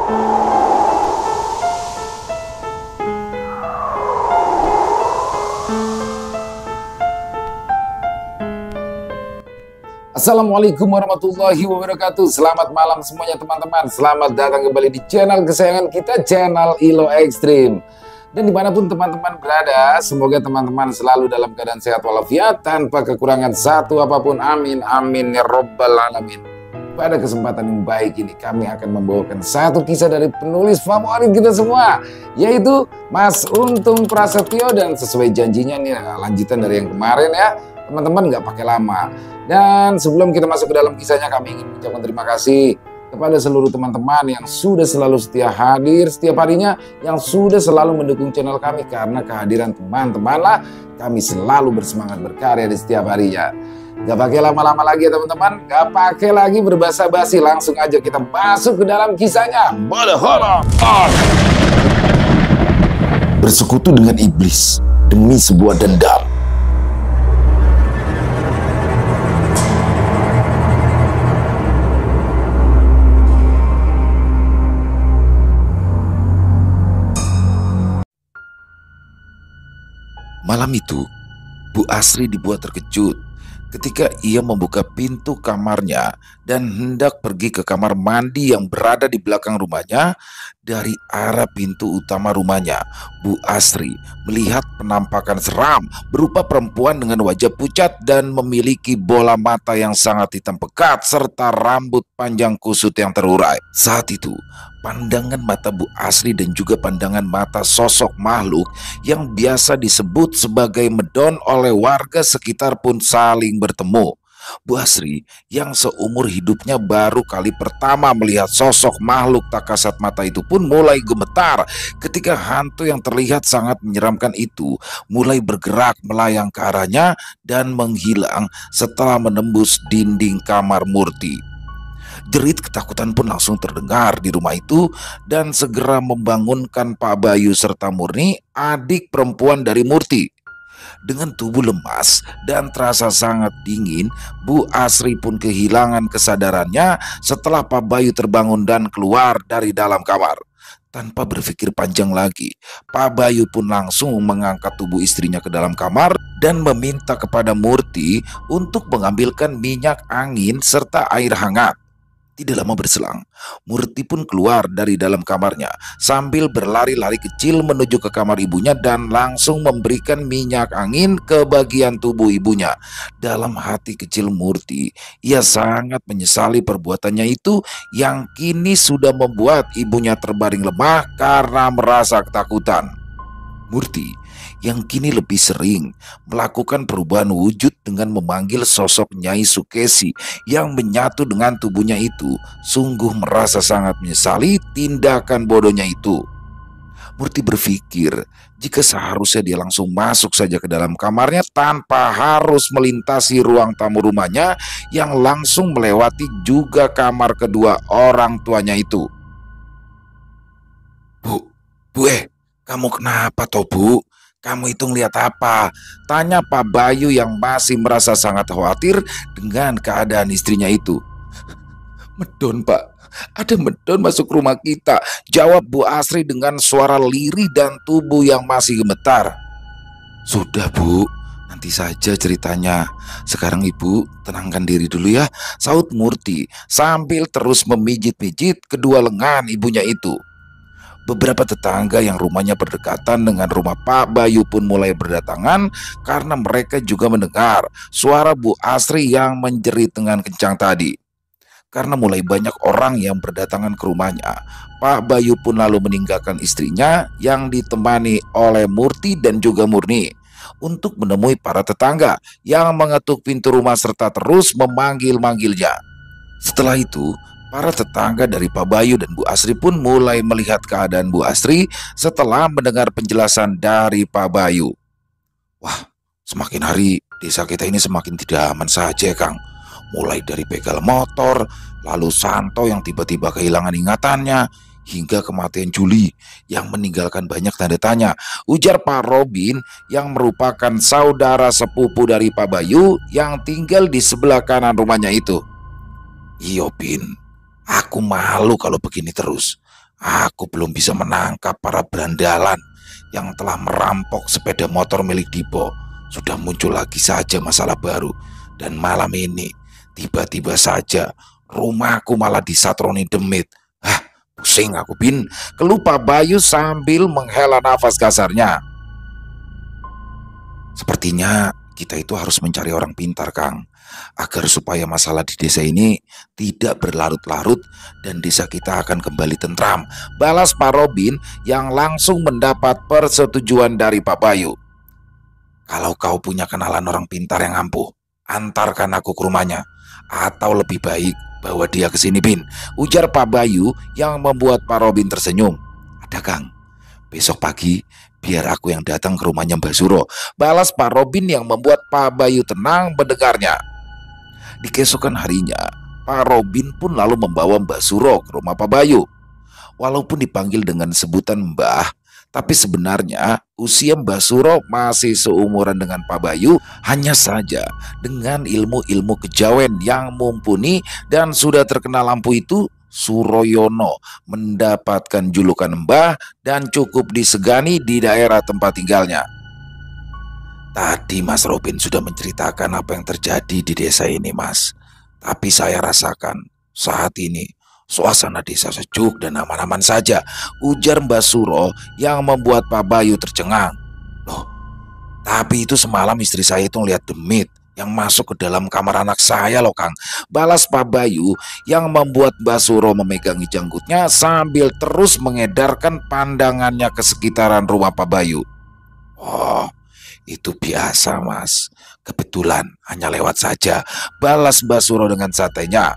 Assalamualaikum warahmatullahi wabarakatuh. Selamat malam semuanya teman-teman. Selamat datang kembali di channel kesayangan kita, channel Ilo Ekstrim. Dan dimanapun teman-teman berada, semoga teman-teman selalu dalam keadaan sehat walafiat, tanpa kekurangan satu apapun. Amin, amin ya robbal alamin. Pada kesempatan yang baik ini kami akan membawakan satu kisah dari penulis favorit kita semua, yaitu Mas Untung Prasetyo. Dan sesuai janjinya nih, lanjutan dari yang kemarin ya teman-teman, nggak pakai lama. Dan sebelum kita masuk ke dalam kisahnya, kami ingin mengucapkan terima kasih kepada seluruh teman-teman yang sudah selalu setia hadir setiap harinya, yang sudah selalu mendukung channel kami. Karena kehadiran teman-teman lah kami selalu bersemangat berkarya di setiap harinya. Gak pakai lama-lama lagi ya teman-teman, gak pakai lagi berbasa-basi, langsung aja kita masuk ke dalam kisahnya. Bersekutu dengan iblis demi sebuah dendam. Malam itu, Bu Asri dibuat terkejut ketika ia membuka pintu kamarnya dan hendak pergi ke kamar mandi yang berada di belakang rumahnya. Dari arah pintu utama rumahnya, Bu Asri melihat penampakan seram berupa perempuan dengan wajah pucat dan memiliki bola mata yang sangat hitam pekat serta rambut panjang kusut yang terurai. Saat itu, pandangan mata Bu Asri dan juga pandangan mata sosok makhluk yang biasa disebut sebagai medon oleh warga sekitar pun saling bertemu. Bu Asri yang seumur hidupnya baru kali pertama melihat sosok makhluk tak kasat mata itu pun mulai gemetar ketika hantu yang terlihat sangat menyeramkan itu mulai bergerak melayang ke arahnya dan menghilang setelah menembus dinding kamar Murti. Jerit ketakutan pun langsung terdengar di rumah itu dan segera membangunkan Pak Bayu serta Murni, adik perempuan dari Murti. Dengan tubuh lemas dan terasa sangat dingin, Bu Asri pun kehilangan kesadarannya setelah Pak Bayu terbangun dan keluar dari dalam kamar. Tanpa berpikir panjang lagi, Pak Bayu pun langsung mengangkat tubuh istrinya ke dalam kamar dan meminta kepada Murti untuk mengambilkan minyak angin serta air hangat. Tidak lama berselang, Murti pun keluar dari dalam kamarnya sambil berlari-lari kecil menuju ke kamar ibunya dan langsung memberikan minyak angin ke bagian tubuh ibunya. Dalam hati kecil Murti, ia sangat menyesali perbuatannya itu yang kini sudah membuat ibunya terbaring lemah karena merasa ketakutan. Murti yang kini lebih sering melakukan perubahan wujud dengan memanggil sosok Nyai Sukesi yang menyatu dengan tubuhnya itu, sungguh merasa sangat menyesali tindakan bodohnya itu. Murti berpikir jika seharusnya dia langsung masuk saja ke dalam kamarnya tanpa harus melintasi ruang tamu rumahnya yang langsung melewati juga kamar kedua orang tuanya itu. Bu, kamu kenapa toh Bu? Kamu itu ngeliat apa? Tanya Pak Bayu yang masih merasa sangat khawatir dengan keadaan istrinya itu. Medon Pak, ada medon masuk rumah kita, jawab Bu Asri dengan suara lirih dan tubuh yang masih gemetar. Sudah Bu, nanti saja ceritanya. Sekarang Ibu tenangkan diri dulu ya, saut Murti sambil terus memijit-mijit kedua lengan ibunya itu. Beberapa tetangga yang rumahnya berdekatan dengan rumah Pak Bayu pun mulai berdatangan karena mereka juga mendengar suara Bu Asri yang menjerit dengan kencang tadi. Karena mulai banyak orang yang berdatangan ke rumahnya, Pak Bayu pun lalu meninggalkan istrinya yang ditemani oleh Murti dan juga Murni untuk menemui para tetangga yang mengetuk pintu rumah serta terus memanggil-manggilnya. Setelah itu, para tetangga dari Pak Bayu dan Bu Asri pun mulai melihat keadaan Bu Asri setelah mendengar penjelasan dari Pak Bayu. Wah, semakin hari desa kita ini semakin tidak aman saja, Kang. Mulai dari begal motor, lalu Santo yang tiba-tiba kehilangan ingatannya, hingga kematian Juli yang meninggalkan banyak tanda tanya, ujar Pak Robin yang merupakan saudara sepupu dari Pak Bayu yang tinggal di sebelah kanan rumahnya itu. Iyo Bin, aku malu kalau begini terus. Aku belum bisa menangkap para berandalan yang telah merampok sepeda motor milik Dipo. Sudah muncul lagi saja masalah baru. Dan malam ini, tiba-tiba saja, rumahku malah disatroni demit. Hah, pusing aku, Bin. Keluh Pak Bayu sambil menghela nafas kasarnya. Sepertinya kita itu harus mencari orang pintar, Kang, agar supaya masalah di desa ini tidak berlarut-larut dan desa kita akan kembali tentram. Balas Pak Robin yang langsung mendapat persetujuan dari Pak Bayu. Kalau kau punya kenalan orang pintar yang ampuh, antarkan aku ke rumahnya. Atau lebih baik, bawa dia ke sini, Bin, ujar Pak Bayu yang membuat Pak Robin tersenyum. Ada, Kang. Besok pagi, biar aku yang datang ke rumahnya Mbak Suro, balas Pak Robin yang membuat Pak Bayu tenang mendengarnya. Di keesokan harinya, Pak Robin pun lalu membawa Mbak Suro ke rumah Pak Bayu. Walaupun dipanggil dengan sebutan Mbah, tapi sebenarnya usia Mbak Suro masih seumuran dengan Pak Bayu, hanya saja dengan ilmu-ilmu kejawen yang mumpuni dan sudah terkenal lampu itu, Suroyono mendapatkan julukan Mbah dan cukup disegani di daerah tempat tinggalnya. Tadi Mas Robin sudah menceritakan apa yang terjadi di desa ini, Mas. Tapi saya rasakan saat ini suasana desa sejuk dan aman-aman saja, ujar Mbak Suro yang membuat Pak Bayu tercengang. Loh, tapi itu semalam istri saya itu ngeliat demit yang masuk ke dalam kamar anak saya loh, Kang, balas Pak Bayu yang membuat Mbak Suro memegangi janggutnya sambil terus mengedarkan pandangannya ke sekitaran rumah Pak Bayu. Oh, itu biasa, Mas. Kebetulan hanya lewat saja, balas Mbak Suro dengan santainya.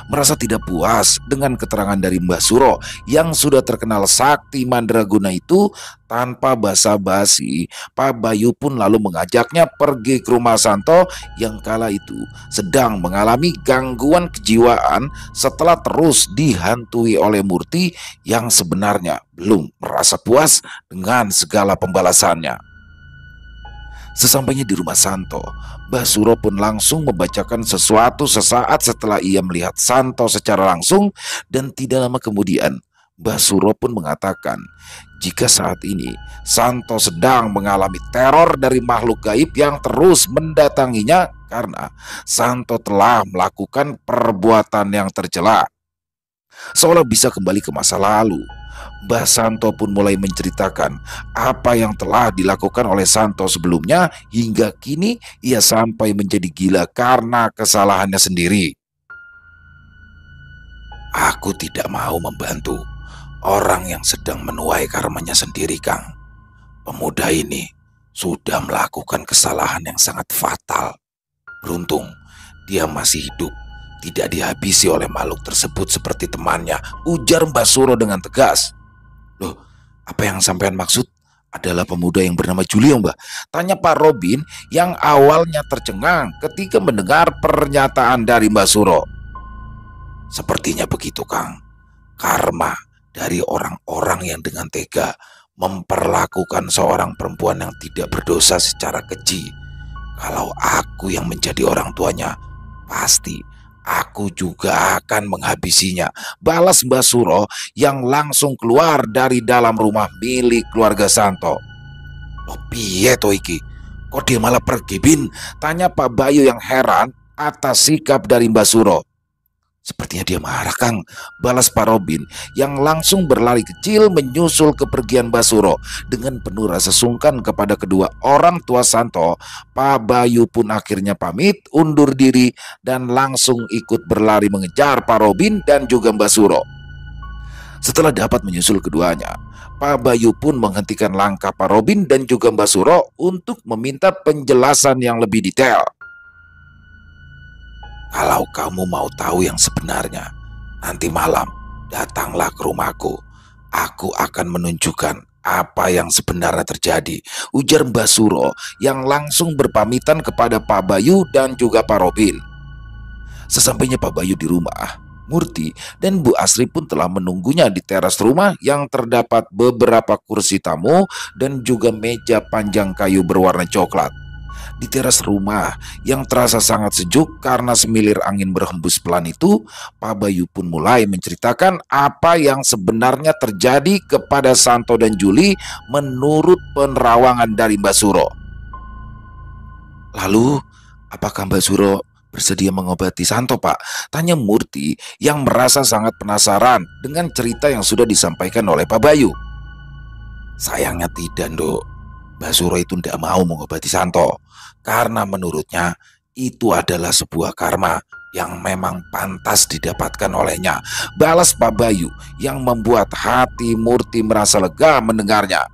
Merasa tidak puas dengan keterangan dari Mbak Suro yang sudah terkenal sakti mandraguna itu, tanpa basa-basi Pak Bayu pun lalu mengajaknya pergi ke rumah Santo yang kala itu sedang mengalami gangguan kejiwaan setelah terus dihantui oleh Murti yang sebenarnya belum merasa puas dengan segala pembalasannya. Sesampainya di rumah Santo, Mbah Suro pun langsung membacakan sesuatu sesaat setelah ia melihat Santo secara langsung, dan tidak lama kemudian Mbah Suro pun mengatakan jika saat ini Santo sedang mengalami teror dari makhluk gaib yang terus mendatanginya karena Santo telah melakukan perbuatan yang tercela. Seolah bisa kembali ke masa lalu, Mbah Santo pun mulai menceritakan apa yang telah dilakukan oleh Santo sebelumnya hingga kini ia sampai menjadi gila karena kesalahannya sendiri. Aku tidak mau membantu orang yang sedang menuai karmanya sendiri, Kang. Pemuda ini sudah melakukan kesalahan yang sangat fatal. Beruntung dia masih hidup, tidak dihabisi oleh makhluk tersebut seperti temannya, ujar Mbah Suro dengan tegas. Loh, apa yang sampean maksud? Adalah pemuda yang bernama Julio, Mbah? Tanya Pak Robin yang awalnya tercengang ketika mendengar pernyataan dari Mbah Suro. Sepertinya begitu, Kang. Karma dari orang-orang yang dengan tega memperlakukan seorang perempuan yang tidak berdosa secara keji. Kalau aku yang menjadi orang tuanya, pasti aku juga akan menghabisinya, balas Mbah Suro yang langsung keluar dari dalam rumah milik keluarga Santo. Loh, piye to iki? Kok dia malah pergi, Bin? Tanya Pak Bayu yang heran atas sikap dari Mbah Suro. Sepertinya dia marah, Kang, balas Pak Robin yang langsung berlari kecil menyusul kepergian Mbah Suro. Dengan penuh rasa sungkan kepada kedua orang tua Santo, Pak Bayu pun akhirnya pamit undur diri dan langsung ikut berlari mengejar Pak Robin dan juga Mbah Suro. Setelah dapat menyusul keduanya, Pak Bayu pun menghentikan langkah Pak Robin dan juga Mbah Suro untuk meminta penjelasan yang lebih detail. Kalau kamu mau tahu yang sebenarnya, nanti malam datanglah ke rumahku. Aku akan menunjukkan apa yang sebenarnya terjadi, ujar Mbah Suro yang langsung berpamitan kepada Pak Bayu dan juga Pak Robin. Sesampainya Pak Bayu di rumah, Murti dan Bu Asri pun telah menunggunya di teras rumah yang terdapat beberapa kursi tamu dan juga meja panjang kayu berwarna coklat. Di teras rumah yang terasa sangat sejuk karena semilir angin berhembus pelan itu, Pak Bayu pun mulai menceritakan apa yang sebenarnya terjadi kepada Santo dan Juli menurut penerawangan dari Mbak Suro. "Lalu, apakah Mbak Suro bersedia mengobati Santo, Pak?" tanya Murti yang merasa sangat penasaran dengan cerita yang sudah disampaikan oleh Pak Bayu. "Sayangnya tidak, Nduk. Mbak Suro itu tidak mau mengobati Santo karena menurutnya itu adalah sebuah karma yang memang pantas didapatkan olehnya," balas Pak Bayu yang membuat hati Murti merasa lega mendengarnya.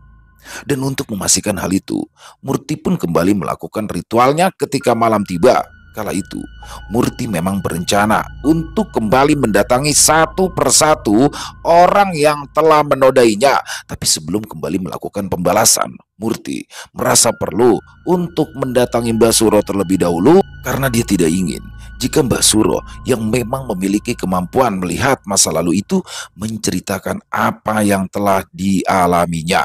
Dan untuk memastikan hal itu, Murti pun kembali melakukan ritualnya ketika malam tiba. Kala itu, Murti memang berencana untuk kembali mendatangi satu persatu orang yang telah menodainya. Tapi sebelum kembali melakukan pembalasan, Murti merasa perlu untuk mendatangi Mbak Suro terlebih dahulu karena dia tidak ingin jika Mbak Suro yang memang memiliki kemampuan melihat masa lalu itu menceritakan apa yang telah dialaminya.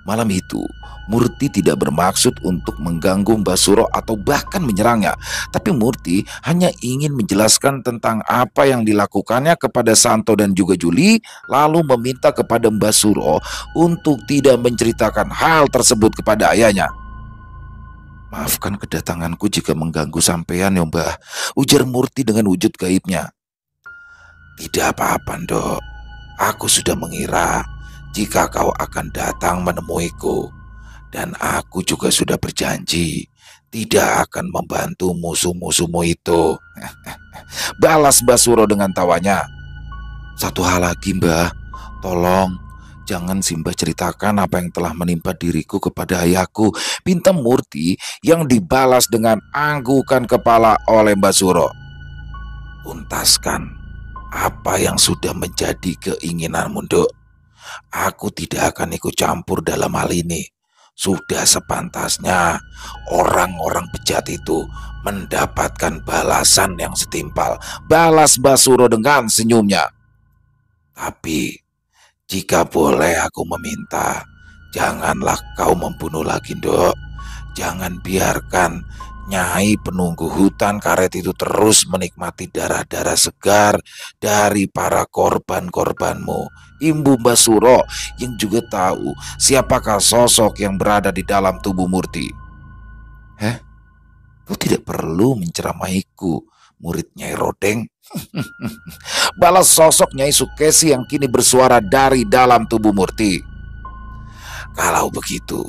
Malam itu, Murti tidak bermaksud untuk mengganggu Mbak Suro atau bahkan menyerangnya. Tapi Murti hanya ingin menjelaskan tentang apa yang dilakukannya kepada Santo dan juga Juli, lalu meminta kepada Mbak Suro untuk tidak menceritakan hal tersebut kepada ayahnya. "Maafkan kedatanganku jika mengganggu sampean ya Mbah," ujar Murti dengan wujud gaibnya. "Tidak apa-apa, Ndok. Aku sudah mengira jika kau akan datang menemuiku, dan aku juga sudah berjanji tidak akan membantu musuh-musuhmu itu," balas Mbah Suro dengan tawanya. "Satu hal lagi, Mbah, tolong jangan Simbah ceritakan apa yang telah menimpa diriku kepada ayahku," pinta Murti yang dibalas dengan anggukan kepala oleh Mbah Suro. "Tuntaskan apa yang sudah menjadi keinginanmu, Nduk. Aku tidak akan ikut campur dalam hal ini. Sudah sepantasnya orang-orang bejat itu mendapatkan balasan yang setimpal," balas Mbah Suro dengan senyumnya. "Tapi jika boleh aku meminta, janganlah kau membunuh lagi, Nduk. Jangan biarkan Nyai penunggu hutan karet itu terus menikmati darah-darah segar dari para korban-korbanmu," imbu Mbah Suro yang juga tahu siapakah sosok yang berada di dalam tubuh Murti. "Heh, kau tidak perlu menceramaiku, murid Nyai Rodeng," balas sosok Nyai Sukesi yang kini bersuara dari dalam tubuh Murti. "Kalau begitu,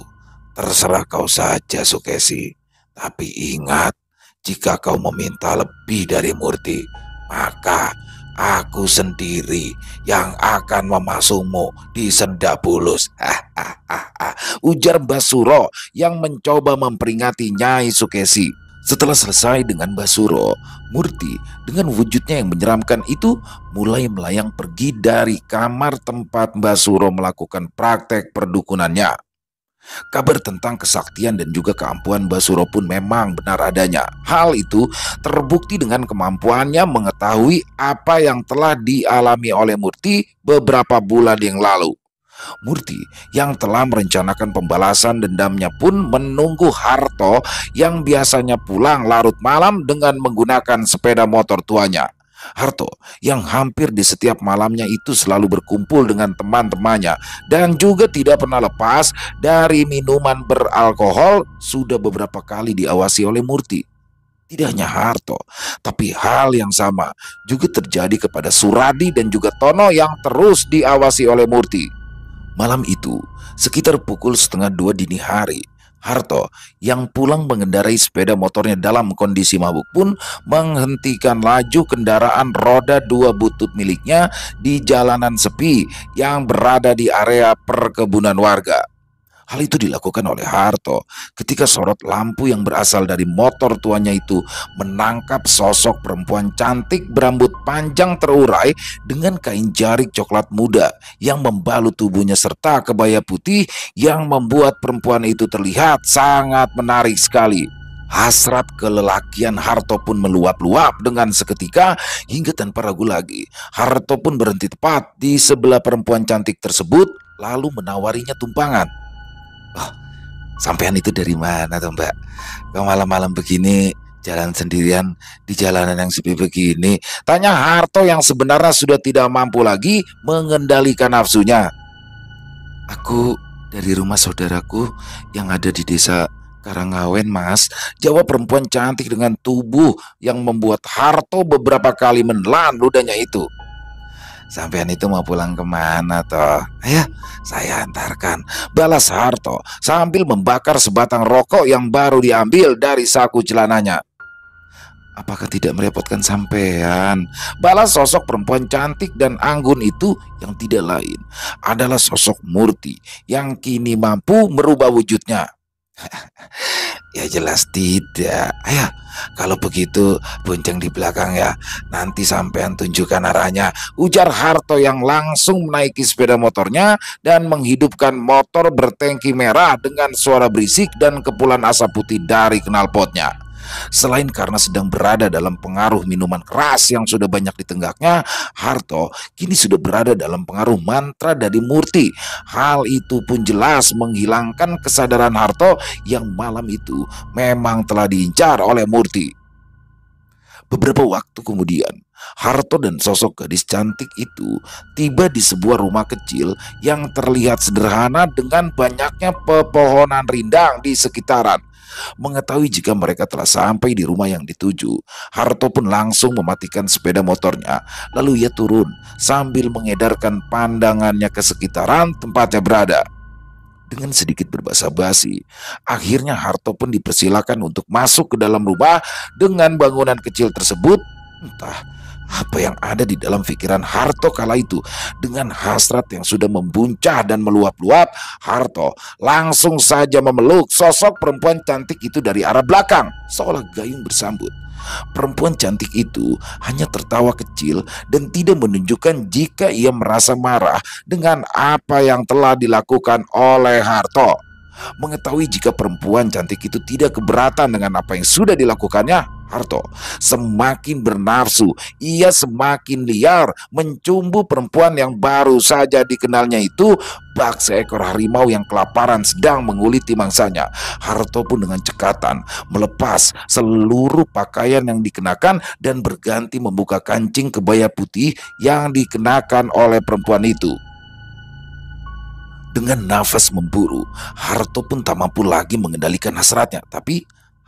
terserah kau saja, Sukesi. Tapi ingat, jika kau meminta lebih dari Murti, maka aku sendiri yang akan memasungmu di senda bulus," ujar Mbah Suro yang mencoba memperingati Nyai Sukesi. Setelah selesai dengan Mbah Suro, Murti dengan wujudnya yang menyeramkan itu mulai melayang pergi dari kamar tempat Mbah Suro melakukan praktek perdukunannya. Kabar tentang kesaktian dan juga keampuhan Mbah Suro pun memang benar adanya. Hal itu terbukti dengan kemampuannya mengetahui apa yang telah dialami oleh Murti beberapa bulan yang lalu. Murti yang telah merencanakan pembalasan dendamnya pun menunggu Harto yang biasanya pulang larut malam dengan menggunakan sepeda motor tuanya. Harto yang hampir di setiap malamnya itu selalu berkumpul dengan teman-temannya dan juga tidak pernah lepas dari minuman beralkohol sudah beberapa kali diawasi oleh Murti. Tidak hanya Harto, tapi hal yang sama juga terjadi kepada Suradi dan juga Tono yang terus diawasi oleh Murti. Malam itu, sekitar pukul 1:30 dini hari, Harto yang pulang mengendarai sepeda motornya dalam kondisi mabuk pun menghentikan laju kendaraan roda 2 butut miliknya di jalanan sepi yang berada di area perkebunan warga. Hal itu dilakukan oleh Harto ketika sorot lampu yang berasal dari motor tuanya itu menangkap sosok perempuan cantik berambut panjang terurai dengan kain jarik coklat muda yang membalut tubuhnya serta kebaya putih yang membuat perempuan itu terlihat sangat menarik sekali. Hasrat kelelakian Harto pun meluap-luap dengan seketika hingga tanpa ragu lagi Harto pun berhenti tepat di sebelah perempuan cantik tersebut lalu menawarinya tumpangan. Sampean itu dari mana tuh Mbak? Kok malam-malam begini jalan sendirian di jalanan yang sepi begini? Tanya Harto yang sebenarnya sudah tidak mampu lagi mengendalikan nafsunya. Aku dari rumah saudaraku yang ada di desa Karangawen, Mas. Jawab perempuan cantik dengan tubuh yang membuat Harto beberapa kali menelan ludahnya itu. Sampean itu mau pulang kemana toh? Ayo, saya antarkan. Balas Harto sambil membakar sebatang rokok yang baru diambil dari saku celananya. Apakah tidak merepotkan sampean? Balas sosok perempuan cantik dan anggun itu yang tidak lain adalah sosok Murti yang kini mampu merubah wujudnya. Ya jelas tidak. Ayo, kalau begitu bonceng di belakang ya. Nanti sampean tunjukkan arahnya. Ujar Harto yang langsung menaiki sepeda motornya dan menghidupkan motor bertangki merah dengan suara berisik dan kepulan asap putih dari knalpotnya. Selain karena sedang berada dalam pengaruh minuman keras yang sudah banyak ditenggaknya, Harto kini sudah berada dalam pengaruh mantra dari Murti. Hal itu pun jelas menghilangkan kesadaran Harto yang malam itu memang telah diincar oleh Murti. Beberapa waktu kemudian, Harto dan sosok gadis cantik itu tiba di sebuah rumah kecil yang terlihat sederhana dengan banyaknya pepohonan rindang di sekitaran. Mengetahui jika mereka telah sampai di rumah yang dituju, Harto pun langsung mematikan sepeda motornya. Lalu ia turun sambil mengedarkan pandangannya ke sekitaran tempatnya berada. Dengan sedikit berbasa-basi, akhirnya Harto pun dipersilakan untuk masuk ke dalam rumah dengan bangunan kecil tersebut. Entah apa yang ada di dalam pikiran Harto kala itu. Dengan hasrat yang sudah membuncah dan meluap-luap, Harto langsung saja memeluk sosok perempuan cantik itu dari arah belakang, seolah gayung bersambut. Perempuan cantik itu hanya tertawa kecil dan tidak menunjukkan jika ia merasa marah dengan apa yang telah dilakukan oleh Harto. Mengetahui jika perempuan cantik itu tidak keberatan dengan apa yang sudah dilakukannya, Harto semakin bernafsu. Ia semakin liar mencumbu perempuan yang baru saja dikenalnya itu bak seekor harimau yang kelaparan sedang menguliti mangsanya. Harto pun dengan cekatan melepas seluruh pakaian yang dikenakan dan berganti membuka kancing kebaya putih yang dikenakan oleh perempuan itu. Dengan nafas memburu, Harto pun tak mampu lagi mengendalikan hasratnya. Tapi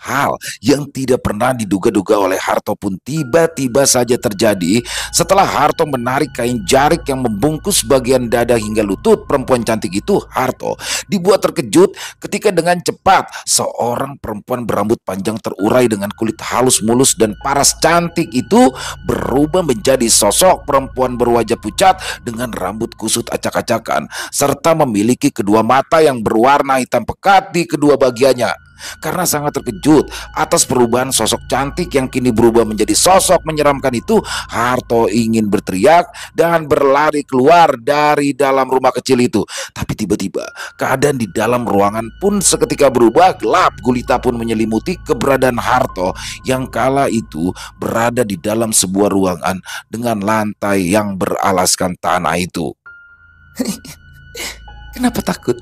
hal yang tidak pernah diduga-duga oleh Harto pun tiba-tiba saja terjadi setelah Harto menarik kain jarik yang membungkus bagian dada hingga lutut perempuan cantik itu. Harto dibuat terkejut ketika dengan cepat seorang perempuan berambut panjang terurai dengan kulit halus mulus dan paras cantik itu berubah menjadi sosok perempuan berwajah pucat dengan rambut kusut acak-acakan serta memiliki kedua mata yang berwarna hitam pekat di kedua bagiannya. Karena sangat terkejut atas perubahan sosok cantik yang kini berubah menjadi sosok menyeramkan itu, Harto ingin berteriak dan berlari keluar dari dalam rumah kecil itu. Tapi tiba-tiba keadaan di dalam ruangan pun seketika berubah gelap gulita pun menyelimuti keberadaan Harto yang kala itu berada di dalam sebuah ruangan dengan lantai yang beralaskan tanah itu. Kenapa takut?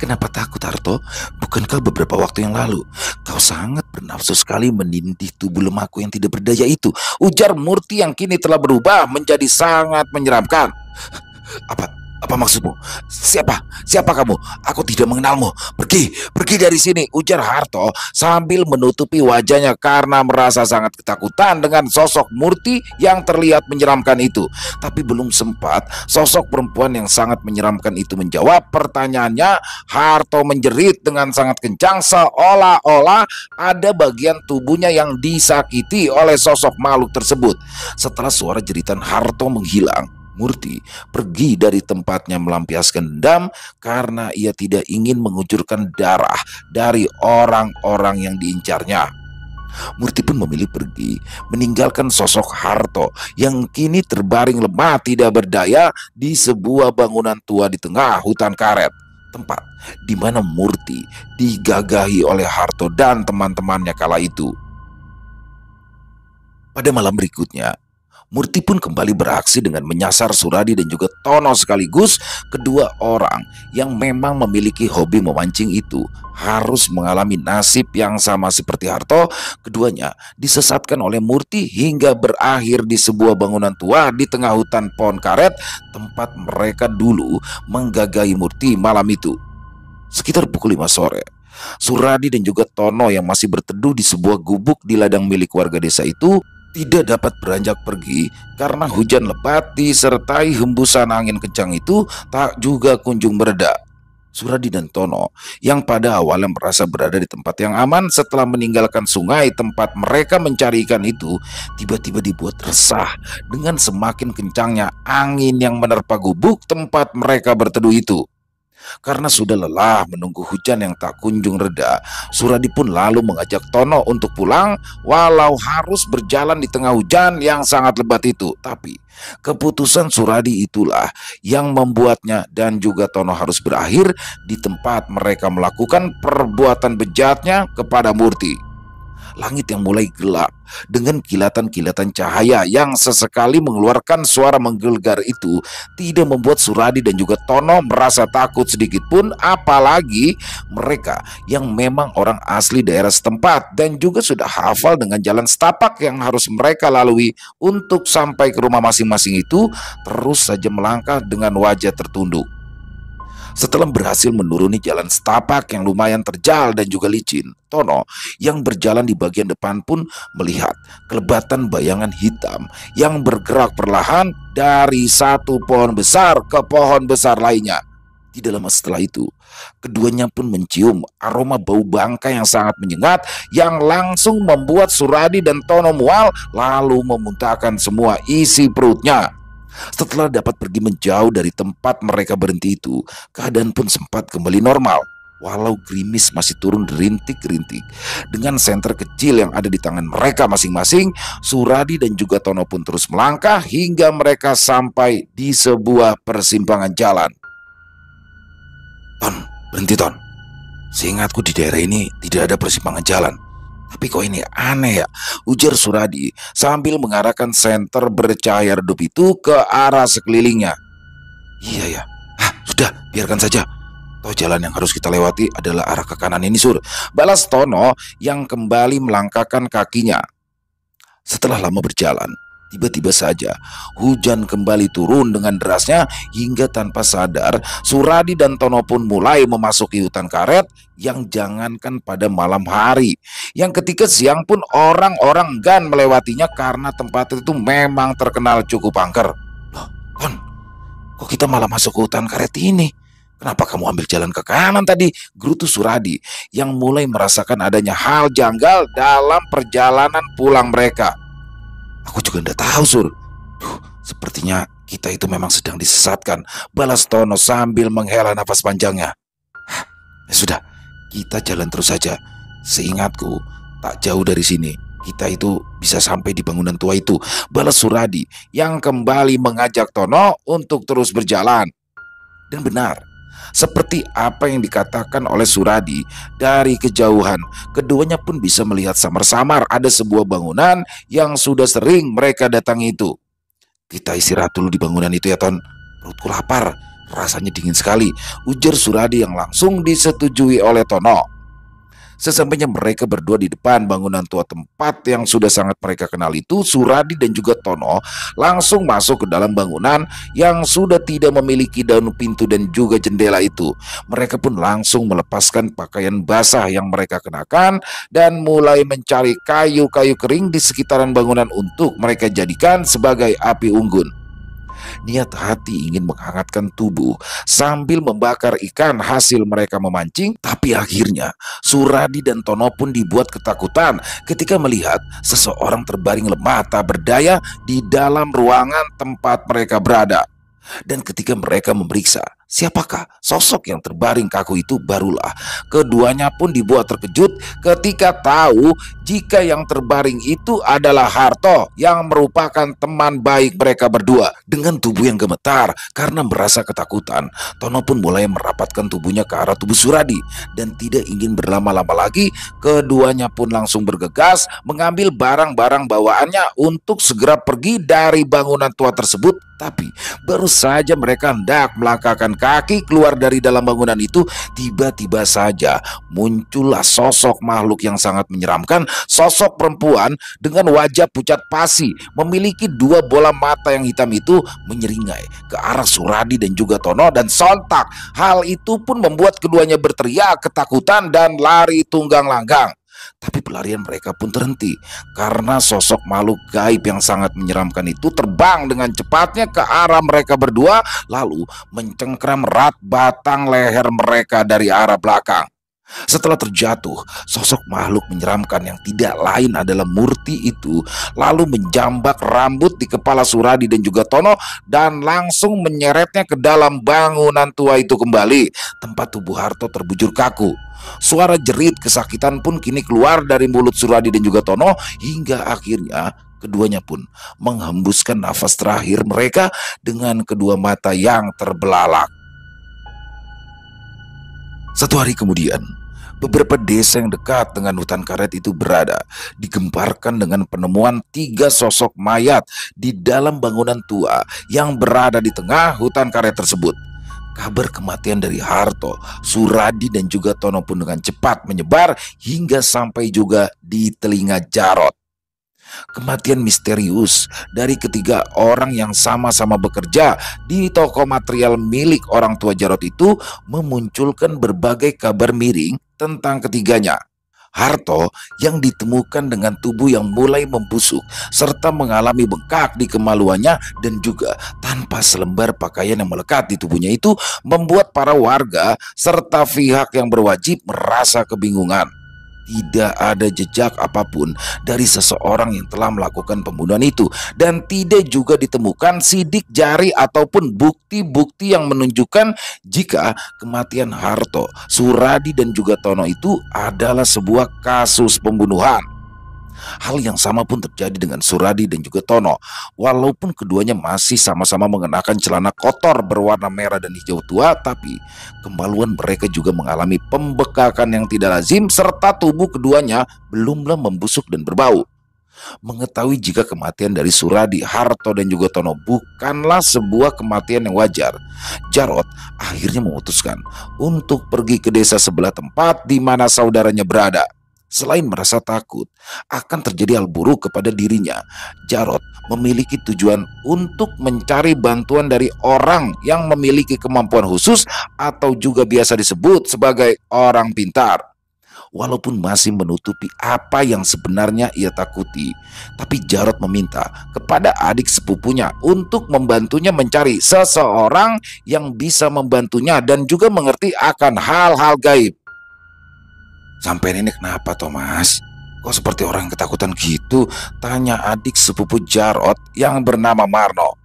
Kenapa takut, Harto? Bukankah beberapa waktu yang lalu kau sangat bernafsu sekali menindih tubuh lemahku yang tidak berdaya itu? Ujar Murti yang kini telah berubah menjadi sangat menyeramkan. Apa maksudmu? Siapa kamu? Aku tidak mengenalmu. Pergi dari sini, ujar Harto sambil menutupi wajahnya karena merasa sangat ketakutan dengan sosok Murti yang terlihat menyeramkan itu. Tapi belum sempat sosok perempuan yang sangat menyeramkan itu menjawab pertanyaannya, Harto menjerit dengan sangat kencang seolah-olah ada bagian tubuhnya yang disakiti oleh sosok makhluk tersebut. Setelah suara jeritan Harto menghilang, Murti pergi dari tempatnya melampiaskan dendam karena ia tidak ingin mengucurkan darah dari orang-orang yang diincarnya. Murti pun memilih pergi, meninggalkan sosok Harto yang kini terbaring lemah tidak berdaya di sebuah bangunan tua di tengah hutan karet, tempat di mana Murti digagahi oleh Harto dan teman-temannya kala itu. Pada malam berikutnya, Murti pun kembali beraksi dengan menyasar Suradi dan juga Tono sekaligus. Kedua orang yang memang memiliki hobi memancing itu harus mengalami nasib yang sama seperti Harto. Keduanya disesatkan oleh Murti hingga berakhir di sebuah bangunan tua di tengah hutan pohon karet, tempat mereka dulu menggagahi Murti malam itu. Sekitar pukul 5 sore, Suradi dan juga Tono yang masih berteduh di sebuah gubuk di ladang milik warga desa itu tidak dapat beranjak pergi karena hujan lebat disertai hembusan angin kencang itu tak juga kunjung mereda. Suradi dan Tono yang pada awalnya merasa berada di tempat yang aman setelah meninggalkan sungai tempat mereka mencari ikan itu, tiba-tiba dibuat resah dengan semakin kencangnya angin yang menerpa gubuk tempat mereka berteduh itu. Karena sudah lelah menunggu hujan yang tak kunjung reda, Suradi pun lalu mengajak Tono untuk pulang walau harus berjalan di tengah hujan yang sangat lebat itu. Tapi keputusan Suradi itulah yang membuatnya dan juga Tono harus berakhir di tempat mereka melakukan perbuatan bejatnya kepada Murti. Langit yang mulai gelap dengan kilatan-kilatan cahaya yang sesekali mengeluarkan suara menggelegar itu tidak membuat Suradi dan juga Tono merasa takut sedikit pun, apalagi mereka yang memang orang asli daerah setempat dan juga sudah hafal dengan jalan setapak yang harus mereka lalui untuk sampai ke rumah masing-masing itu, terus saja melangkah dengan wajah tertunduk. Setelah berhasil menuruni jalan setapak yang lumayan terjal dan juga licin, Tono yang berjalan di bagian depan pun melihat kelebatan bayangan hitam yang bergerak perlahan dari satu pohon besar ke pohon besar lainnya. Tidak lama setelah itu, keduanya pun mencium aroma bau bangkai yang sangat menyengat yang langsung membuat Suradi dan Tono mual lalu memuntahkan semua isi perutnya. Setelah dapat pergi menjauh dari tempat mereka berhenti itu, keadaan pun sempat kembali normal. Walau gerimis masih turun rintik-rintik. Dengan senter kecil yang ada di tangan mereka masing-masing, Suradi dan juga Tono pun terus melangkah hingga mereka sampai di sebuah persimpangan jalan. Ton, berhenti Ton. Seingatku di daerah ini tidak ada persimpangan jalan. Tapi kok ini aneh ya, ujar Suradi sambil mengarahkan senter bercahaya redup itu ke arah sekelilingnya. Iya ya, sudah biarkan saja. Toh jalan yang harus kita lewati adalah arah ke kanan ini Sur, balas Tono yang kembali melangkahkan kakinya. Setelah lama berjalan, tiba-tiba saja hujan kembali turun dengan derasnya hingga tanpa sadar Suradi dan Tono pun mulai memasuki hutan karet yang jangankan pada malam hari, yang ketika siang pun orang-orang enggan melewatinya karena tempat itu memang terkenal cukup angker. Loh, Ton, kok kita malah masuk ke hutan karet ini? Kenapa kamu ambil jalan ke kanan tadi? Gerutu Suradi yang mulai merasakan adanya hal janggal dalam perjalanan pulang mereka. Aku juga tidak tahu Sur. Sepertinya kita itu memang sedang disesatkan, balas Tono sambil menghela nafas panjangnya. Ya sudah, kita jalan terus saja. Seingatku tak jauh dari sini kita itu bisa sampai di bangunan tua itu, balas Suradi yang kembali mengajak Tono untuk terus berjalan. Dan benar, seperti apa yang dikatakan oleh Suradi, dari kejauhan keduanya pun bisa melihat samar-samar ada sebuah bangunan yang sudah sering mereka datangi itu. Kita istirahat dulu di bangunan itu ya Ton, perutku lapar, rasanya dingin sekali, ujar Suradi yang langsung disetujui oleh Tono. Sesampainya mereka berdua di depan bangunan tua tempat yang sudah sangat mereka kenal itu, Suradi dan juga Tono langsung masuk ke dalam bangunan yang sudah tidak memiliki daun pintu dan juga jendela itu. Mereka pun langsung melepaskan pakaian basah yang mereka kenakan dan mulai mencari kayu-kayu kering di sekitaran bangunan untuk mereka jadikan sebagai api unggun. Niat hati ingin menghangatkan tubuh sambil membakar ikan hasil mereka memancing, tapi akhirnya Suradi dan Tono pun dibuat ketakutan ketika melihat seseorang terbaring lemah tak berdaya di dalam ruangan tempat mereka berada. Dan ketika mereka memeriksa siapakah sosok yang terbaring kaku itu, barulah keduanya pun dibuat terkejut ketika tahu jika yang terbaring itu adalah Harto yang merupakan teman baik mereka berdua. Dengan tubuh yang gemetar karena merasa ketakutan, Tono pun mulai merapatkan tubuhnya ke arah tubuh Suradi. Dan tidak ingin berlama-lama lagi, keduanya pun langsung bergegas mengambil barang-barang bawaannya untuk segera pergi dari bangunan tua tersebut. Tapi baru saja mereka hendak melangkahkan kaki keluar dari dalam bangunan itu, tiba-tiba saja muncullah sosok makhluk yang sangat menyeramkan. Sosok perempuan dengan wajah pucat pasi, memiliki dua bola mata yang hitam itu menyeringai ke arah Suradi dan juga Tono, dan sontak hal itu pun membuat keduanya berteriak ketakutan dan lari tunggang langgang. Tapi pelarian mereka pun terhenti karena sosok makhluk gaib yang sangat menyeramkan itu terbang dengan cepatnya ke arah mereka berdua, lalu mencengkram erat batang leher mereka dari arah belakang. Setelah terjatuh, sosok makhluk menyeramkan yang tidak lain adalah Murti itu lalu menjambak rambut di kepala Suradi dan juga Tono dan langsung menyeretnya ke dalam bangunan tua itu kembali. Tempat tubuh Harto terbujur kaku. Suara jerit kesakitan pun kini keluar dari mulut Suradi dan juga Tono, hingga akhirnya keduanya pun menghembuskan nafas terakhir mereka dengan kedua mata yang terbelalak. Satu hari kemudian, beberapa desa yang dekat dengan hutan karet itu berada digemparkan dengan penemuan 3 sosok mayat di dalam bangunan tua yang berada di tengah hutan karet tersebut. Kabar kematian dari Harto, Suradi dan juga Tono pun dengan cepat menyebar hingga sampai juga di telinga Jarot. Kematian misterius dari ketiga orang yang sama-sama bekerja di toko material milik orang tua Jarot itu memunculkan berbagai kabar miring tentang ketiganya. Harto yang ditemukan dengan tubuh yang mulai membusuk serta mengalami bengkak di kemaluannya dan juga tanpa selembar pakaian yang melekat di tubuhnya itu membuat para warga serta pihak yang berwajib merasa kebingungan. Tidak ada jejak apapun dari seseorang yang telah melakukan pembunuhan itu, dan tidak juga ditemukan sidik jari ataupun bukti-bukti yang menunjukkan jika kematian Harto, Suradi dan juga Tono itu adalah sebuah kasus pembunuhan. Hal yang sama pun terjadi dengan Suradi dan juga Tono. Walaupun keduanya masih sama-sama mengenakan celana kotor berwarna merah dan hijau tua, tapi kemaluan mereka juga mengalami pembekakan yang tidak lazim serta tubuh keduanya belumlah membusuk dan berbau. Mengetahui jika kematian dari Suradi, Harto dan juga Tono bukanlah sebuah kematian yang wajar, Jarot akhirnya memutuskan untuk pergi ke desa sebelah tempat di mana saudaranya berada. Selain merasa takut akan terjadi hal buruk kepada dirinya, Jarot memiliki tujuan untuk mencari bantuan dari orang yang memiliki kemampuan khusus atau juga biasa disebut sebagai orang pintar. Walaupun masih menutupi apa yang sebenarnya ia takuti, tapi Jarot meminta kepada adik sepupunya untuk membantunya mencari seseorang yang bisa membantunya dan juga mengerti akan hal-hal gaib. "Sampai ini kenapa, Thomas? Kok seperti orang yang ketakutan gitu?" tanya adik sepupu Jarot yang bernama Marno.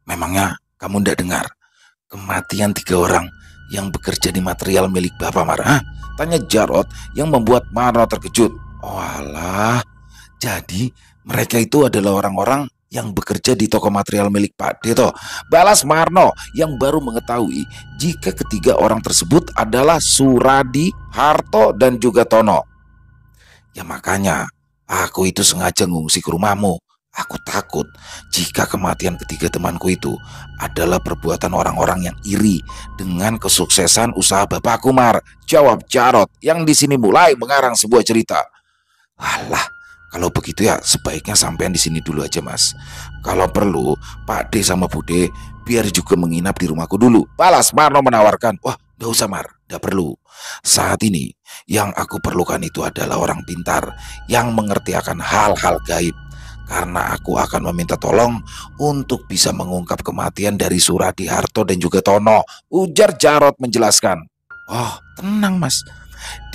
Memangnya kamu tidak dengar kematian 3 orang yang bekerja di material milik Bapak Mar? Tanya Jarot yang membuat Marno terkejut. "Oh alah, jadi mereka itu adalah orang-orang yang bekerja di toko material milik Pak Deto," balas Marno yang baru mengetahui jika ketiga orang tersebut adalah Suradi, Harto dan juga Tono. "Ya makanya aku itu sengaja ngungsi ke rumahmu. Aku takut jika kematian ketiga temanku itu adalah perbuatan orang-orang yang iri dengan kesuksesan usaha Bapakku, Mar," jawab Jarot yang di sini mulai mengarang sebuah cerita. "Alah, kalau begitu ya sebaiknya sampean di sini dulu aja, Mas. Kalau perlu Pak D sama Bude biar juga menginap di rumahku dulu," balas Marno menawarkan. "Wah, gak usah Mar, gak perlu. Saat ini yang aku perlukan itu adalah orang pintar yang mengerti akan hal-hal gaib. Karena aku akan meminta tolong untuk bisa mengungkap kematian dari Suradi, Harto dan juga Tono," ujar Jarot menjelaskan. "Oh, tenang Mas.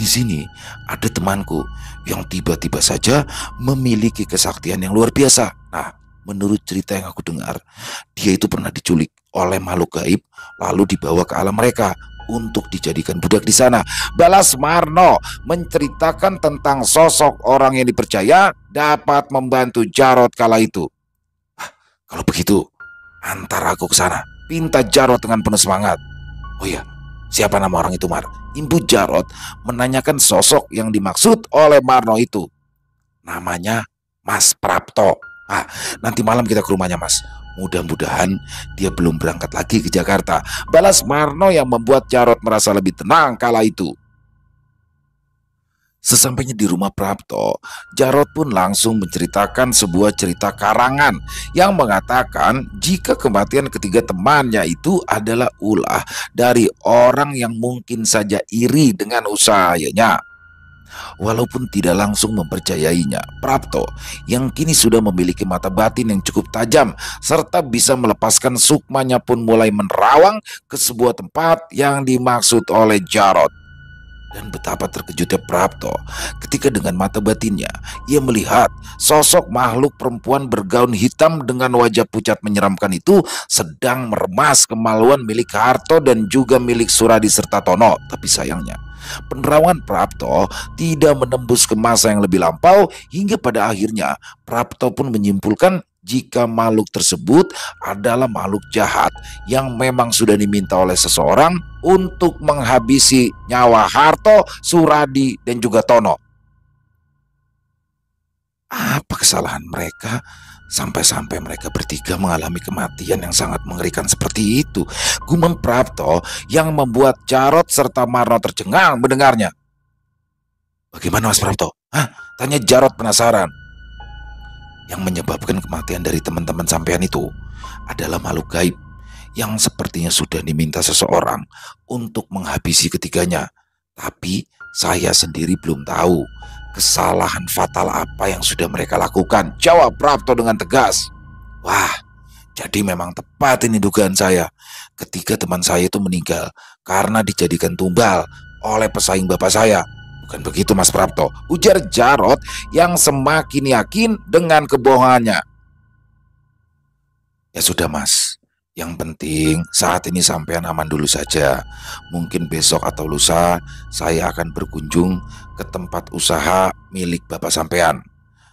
Di sini ada temanku yang tiba-tiba saja memiliki kesaktian yang luar biasa. Nah, menurut cerita yang aku dengar, dia itu pernah diculik oleh makhluk gaib lalu dibawa ke alam mereka. untuk dijadikan budak di sana. Balas Marno menceritakan tentang sosok orang yang dipercaya dapat membantu Jarod kala itu. Kalau begitu, antar aku ke sana, pinta Jarod dengan penuh semangat. Oh iya, siapa nama orang itu, Mar? Imbu Jarod menanyakan sosok yang dimaksud oleh Marno itu. Namanya Mas Prapto. Nanti malam kita ke rumahnya, Mas. Mudah-mudahan dia belum berangkat lagi ke Jakarta. Balas Marno yang membuat Jarod merasa lebih tenang kala itu. Sesampainya di rumah Prapto, Jarod pun langsung menceritakan sebuah cerita karangan yang mengatakan jika kematian ketiga temannya itu adalah ulah dari orang yang mungkin saja iri dengan usahanya. Walaupun tidak langsung mempercayainya, Prapto yang kini sudah memiliki mata batin yang cukup tajam serta bisa melepaskan sukmanya pun mulai menerawang ke sebuah tempat yang dimaksud oleh Jarod. Dan betapa terkejutnya Prapto ketika dengan mata batinnya ia melihat sosok makhluk perempuan bergaun hitam dengan wajah pucat menyeramkan itu sedang meremas kemaluan milik Harto dan juga milik Suradi serta Tono. Tapi sayangnya penerawangan Prapto tidak menembus ke masa yang lebih lampau hingga pada akhirnya Prapto pun menyimpulkan jika makhluk tersebut adalah makhluk jahat yang memang sudah diminta oleh seseorang untuk menghabisi nyawa Harto, Suradi, dan juga Tono. Apa kesalahan mereka sampai-sampai mereka bertiga mengalami kematian yang sangat mengerikan seperti itu? Gumam Prapto yang membuat Jarod serta Marno tercengang mendengarnya. Bagaimana Mas Prapto? Tanya Jarod penasaran. Yang menyebabkan kematian dari teman-teman sampean itu adalah makhluk gaib yang sepertinya sudah diminta seseorang untuk menghabisi ketiganya. Tapi saya sendiri belum tahu kesalahan fatal apa yang sudah mereka lakukan, jawab Prapto dengan tegas. Wah, jadi memang tepat ini dugaan saya. Ketika teman saya itu meninggal karena dijadikan tumbal oleh pesaing bapak saya. Bukan begitu Mas Prapto, ujar Jarod yang semakin yakin dengan kebohongannya. Ya sudah Mas, yang penting saat ini sampean aman dulu saja. Mungkin besok atau lusa saya akan berkunjung ke tempat usaha milik bapak sampean.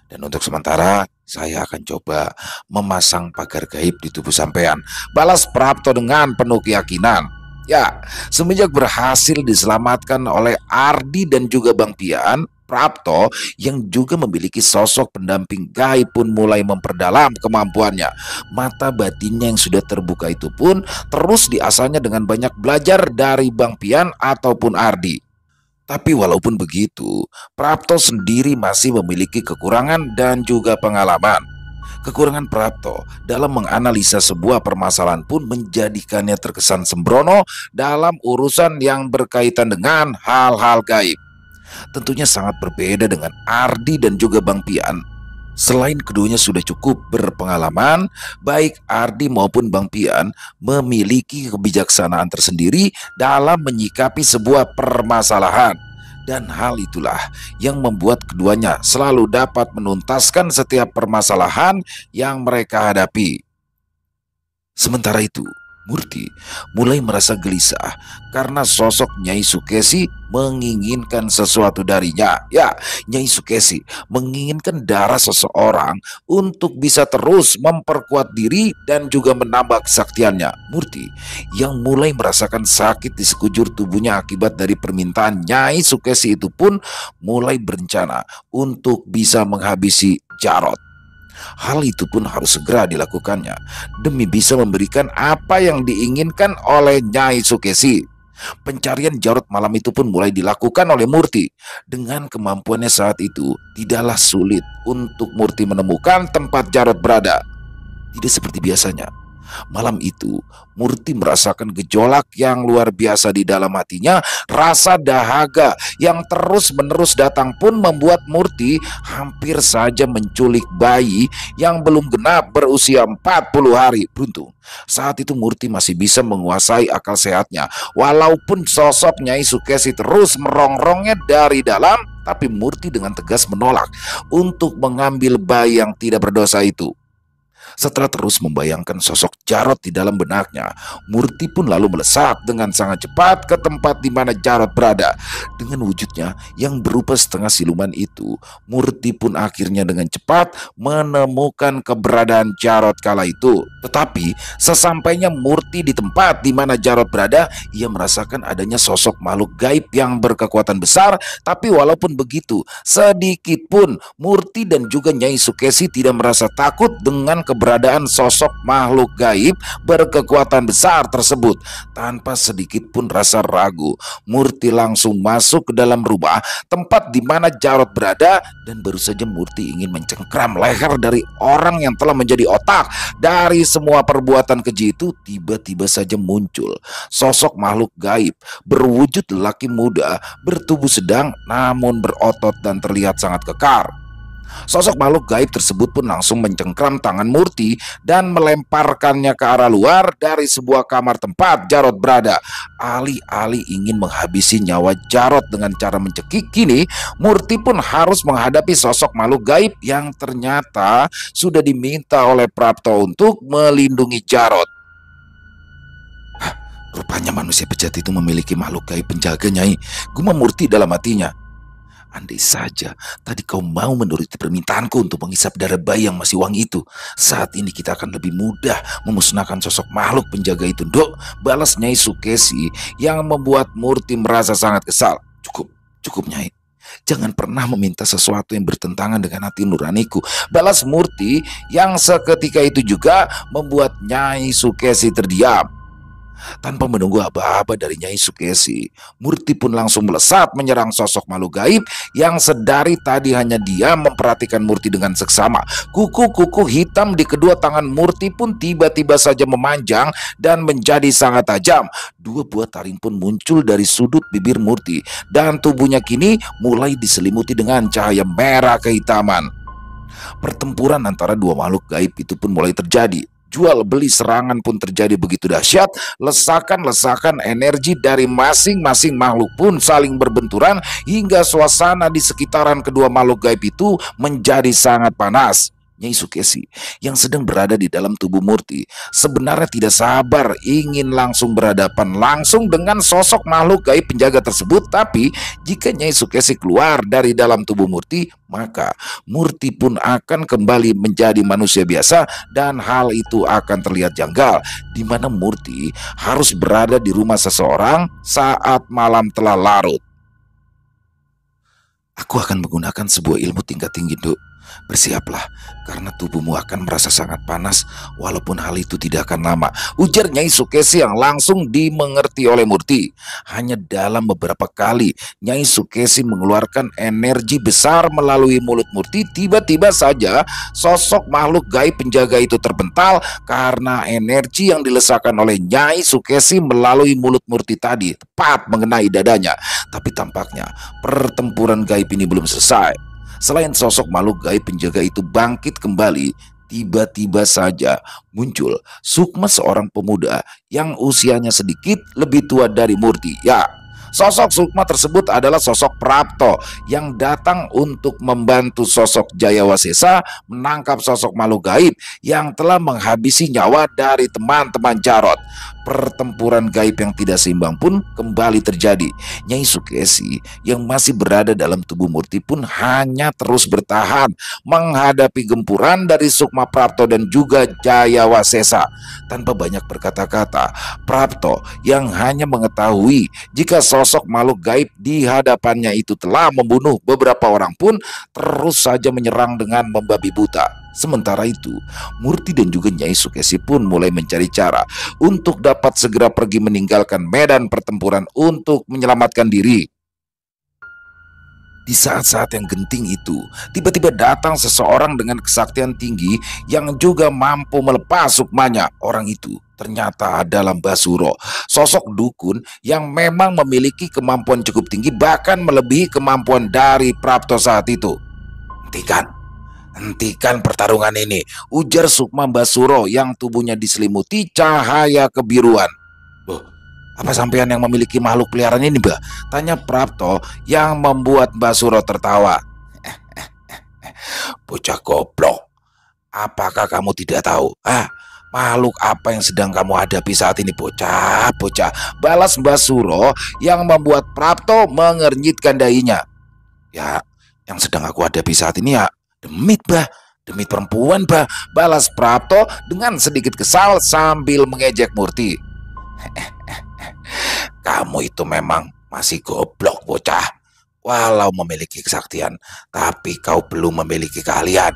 Dan untuk sementara saya akan coba memasang pagar gaib di tubuh sampean, balas Prapto dengan penuh keyakinan. Ya, semenjak berhasil diselamatkan oleh Ardi dan juga Bang Pian, Prapto yang juga memiliki sosok pendamping gaib pun mulai memperdalam kemampuannya. Mata batinnya yang sudah terbuka itu pun terus diasahnya dengan banyak belajar dari Bang Pian ataupun Ardi. Tapi walaupun begitu, Prapto sendiri masih memiliki kekurangan dan juga pengalaman. Kekurangan Prapto dalam menganalisa sebuah permasalahan pun menjadikannya terkesan sembrono dalam urusan yang berkaitan dengan hal-hal gaib. Tentunya sangat berbeda dengan Ardi dan juga Bang Pian. Selain keduanya sudah cukup berpengalaman, baik Ardi maupun Bang Pian memiliki kebijaksanaan tersendiri dalam menyikapi sebuah permasalahan. Dan hal itulah yang membuat keduanya selalu dapat menuntaskan setiap permasalahan yang mereka hadapi. Sementara itu, Murti mulai merasa gelisah karena sosok Nyai Sukesi menginginkan sesuatu darinya. Ya, Nyai Sukesi menginginkan darah seseorang untuk bisa terus memperkuat diri dan juga menambah kesaktiannya. Murti yang mulai merasakan sakit di sekujur tubuhnya akibat dari permintaan Nyai Sukesi itu pun mulai berencana untuk bisa menghabisi Jarod. Hal itu pun harus segera dilakukannya demi bisa memberikan apa yang diinginkan oleh Nyai Sukesi. Pencarian Jarod malam itu pun mulai dilakukan oleh Murti. Dengan kemampuannya saat itu, tidaklah sulit untuk Murti menemukan tempat Jarod berada. Tidak seperti biasanya. Malam itu, Murti merasakan gejolak yang luar biasa di dalam hatinya. Rasa dahaga yang terus-menerus datang pun membuat Murti hampir saja menculik bayi yang belum genap berusia 40 hari. Beruntung, saat itu Murti masih bisa menguasai akal sehatnya. Walaupun sosok Nyai Sukesi terus merongrongnya dari dalam, tapi Murti dengan tegas menolak untuk mengambil bayi yang tidak berdosa itu. Setelah terus membayangkan sosok Jarot di dalam benaknya. Murti pun lalu melesat dengan sangat cepat ke tempat di mana Jarot berada. Dengan wujudnya yang berupa setengah siluman itu, Murti pun akhirnya dengan cepat menemukan keberadaan Jarot kala itu. Tetapi sesampainya Murti di tempat di mana Jarot berada, ia merasakan adanya sosok makhluk gaib yang berkekuatan besar. Tapi walaupun begitu, sedikit pun Murti dan juga Nyai Sukesi tidak merasa takut dengan keberadaan sosok makhluk gaib berkekuatan besar tersebut. Tanpa sedikit pun rasa ragu, Murti langsung masuk ke dalam rumah tempat di mana Jarot berada, dan baru saja Murti ingin mencengkram leher dari orang yang telah menjadi otak dari semua perbuatan keji itu, tiba-tiba saja muncul sosok makhluk gaib berwujud lelaki muda, bertubuh sedang namun berotot dan terlihat sangat kekar. Sosok makhluk gaib tersebut pun langsung mencengkram tangan Murti dan melemparkannya ke arah luar dari sebuah kamar tempat Jarot berada. Alih-alih ingin menghabisi nyawa Jarot dengan cara mencekik, kini Murti pun harus menghadapi sosok makhluk gaib yang ternyata sudah diminta oleh Prapto untuk melindungi Jarot. Rupanya manusia bejat itu memiliki makhluk gaib penjaga, Nyai, gumam Murti dalam hatinya. Andai saja tadi kau mau menuruti permintaanku untuk menghisap darah bayi yang masih wangi itu, saat ini kita akan lebih mudah memusnahkan sosok makhluk penjaga itu, Dok, balas Nyai Sukesi yang membuat Murti merasa sangat kesal. Cukup Nyai. Jangan pernah meminta sesuatu yang bertentangan dengan hati nuraniku, balas Murti yang seketika itu juga membuat Nyai Sukesi terdiam. Tanpa menunggu apa-apa dari Nyai Sukesi, Murti pun langsung melesat menyerang sosok makhluk gaib yang sedari tadi hanya diam memperhatikan Murti dengan seksama. Kuku-kuku hitam di kedua tangan Murti pun tiba-tiba saja memanjang dan menjadi sangat tajam. Dua buah taring pun muncul dari sudut bibir Murti, dan tubuhnya kini mulai diselimuti dengan cahaya merah kehitaman. Pertempuran antara dua makhluk gaib itu pun mulai terjadi. Jual beli serangan pun terjadi begitu dahsyat. Lesakan-lesakan energi dari masing-masing makhluk pun saling berbenturan hingga suasana di sekitaran kedua makhluk gaib itu menjadi sangat panas. Nyai Sukesi yang sedang berada di dalam tubuh Murti sebenarnya tidak sabar ingin langsung berhadapan langsung dengan sosok makhluk gaib penjaga tersebut. Tapi jika Nyai Sukesi keluar dari dalam tubuh Murti, maka Murti pun akan kembali menjadi manusia biasa, dan hal itu akan terlihat janggal di mana Murti harus berada di rumah seseorang saat malam telah larut. Aku akan menggunakan sebuah ilmu tingkat tinggi, Dok. Bersiaplah, karena tubuhmu akan merasa sangat panas, walaupun hal itu tidak akan lama, ujar Nyai Sukesi yang langsung dimengerti oleh Murti. Hanya dalam beberapa kali Nyai Sukesi mengeluarkan energi besar melalui mulut Murti, tiba-tiba saja sosok makhluk gaib penjaga itu terbental karena energi yang dilesakkan oleh Nyai Sukesi melalui mulut Murti tadi tepat mengenai dadanya. Tapi tampaknya pertempuran gaib ini belum selesai. Selain sosok makhluk gaib penjaga itu bangkit kembali, tiba-tiba saja muncul Sukma, seorang pemuda yang usianya sedikit lebih tua dari Murti. Ya, sosok Sukma tersebut adalah sosok Prapto yang datang untuk membantu sosok Jayawasesa menangkap sosok makhluk gaib yang telah menghabisi nyawa dari teman-teman Jarot. Pertempuran gaib yang tidak seimbang pun kembali terjadi. Nyai Sukesi yang masih berada dalam tubuh Murti pun hanya terus bertahan menghadapi gempuran dari Sukma, Prapto dan juga Jayawasesa. Tanpa banyak berkata-kata, Prapto yang hanya mengetahui jika sosok makhluk gaib di hadapannya itu telah membunuh beberapa orang pun terus saja menyerang dengan membabi buta. Sementara itu, Murti dan juga Nyai Sukesi pun mulai mencari cara untuk dapat segera pergi meninggalkan medan pertempuran untuk menyelamatkan diri. Di saat-saat yang genting itu, tiba-tiba datang seseorang dengan kesaktian tinggi yang juga mampu melepas sukmanya. Orang itu ternyata adalah Basuro, sosok dukun yang memang memiliki kemampuan cukup tinggi, bahkan melebihi kemampuan dari Prapto saat itu. Hentikan pertarungan ini, ujar Sukma Basuro yang tubuhnya diselimuti cahaya kebiruan. Apa sampean yang memiliki makhluk peliharaan ini, Mbak? Tanya Prapto yang membuat Basuro tertawa. Bocah goblok, apakah kamu tidak tahu? Makhluk apa yang sedang kamu hadapi saat ini, bocah? Bocah, balas Mbah Suro yang membuat Prapto mengernyitkan dahinya. Ya, yang sedang aku hadapi saat ini ya demit, bah. Demit perempuan, bah. Balas Prapto dengan sedikit kesal sambil mengejek Murti. Kamu itu memang masih goblok, bocah. Walau memiliki kesaktian, tapi kau belum memiliki keahlian.